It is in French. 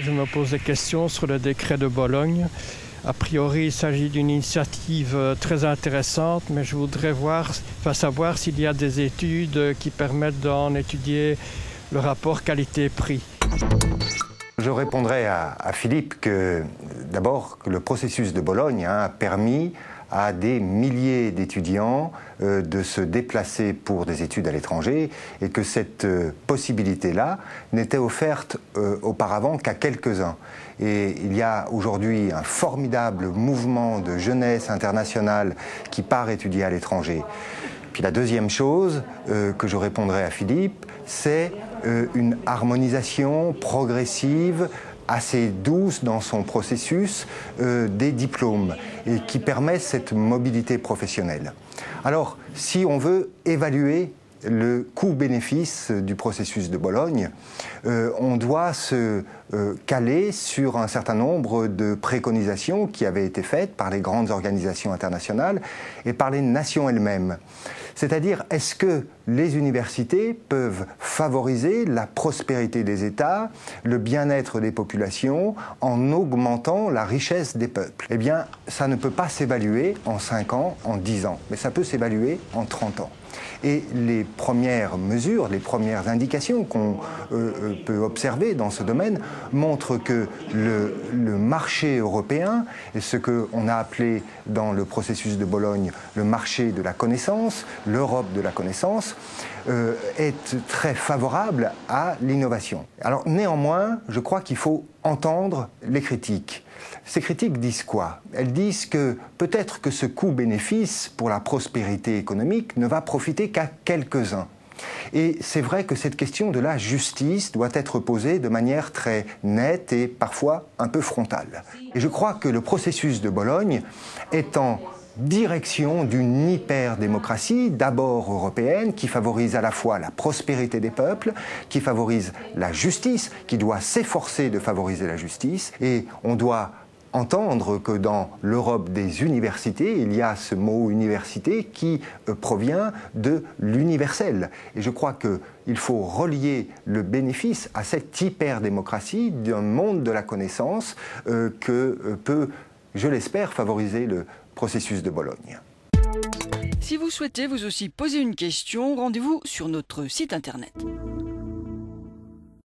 je me pose des questions sur le décret de Bologne. A priori, il s'agit d'une initiative très intéressante, mais je voudrais savoir s'il y a des études qui permettent d'en étudier le rapport qualité-prix. Je répondrai à Philippe que d'abord que le processus de Bologne a permis à des milliers d'étudiants de se déplacer pour des études à l'étranger et que cette possibilité-là n'était offerte auparavant qu'à quelques-uns. Et il y a aujourd'hui un formidable mouvement de jeunesse internationale qui part étudier à l'étranger. Puis la deuxième chose que je répondrai à Philippe, c'est une harmonisation progressive assez douce dans son processus des diplômes et qui permet cette mobilité professionnelle. Alors, si on veut évaluer le coût-bénéfice du processus de Bologne, on doit se caler sur un certain nombre de préconisations qui avaient été faites par les grandes organisations internationales et par les nations elles-mêmes. C'est-à-dire, est-ce que les universités peuvent favoriser la prospérité des États, le bien-être des populations, en augmentant la richesse des peuples? Eh bien, ça ne peut pas s'évaluer en 5 ans, en 10 ans, mais ça peut s'évaluer en 30 ans. Et les premières mesures, les premières indications qu'on peut observer dans ce domaine montrent que le marché européen, et ce qu'on a appelé dans le processus de Bologne le marché de la connaissance, l'Europe de la connaissance, est très favorable à l'innovation. Alors néanmoins, je crois qu'il faut entendre les critiques. Ces critiques disent quoi? Elles disent que peut-être que ce coût-bénéfice pour la prospérité économique ne va profiter qu'à quelques-uns. Et c'est vrai que cette question de la justice doit être posée de manière très nette et parfois un peu frontale. Et je crois que le processus de Bologne est en direction d'une hyper-démocratie, d'abord européenne, qui favorise à la fois la prospérité des peuples, qui favorise la justice, qui doit s'efforcer de favoriser la justice, et on doit entendre que dans l'Europe des universités, il y a ce mot université qui provient de l'universel. Et je crois qu'il faut relier le bénéfice à cette hyper-démocratie d'un monde de la connaissance que peut, je l'espère, favoriser le processus de Bologne. Si vous souhaitez vous aussi poser une question, rendez-vous sur notre site internet.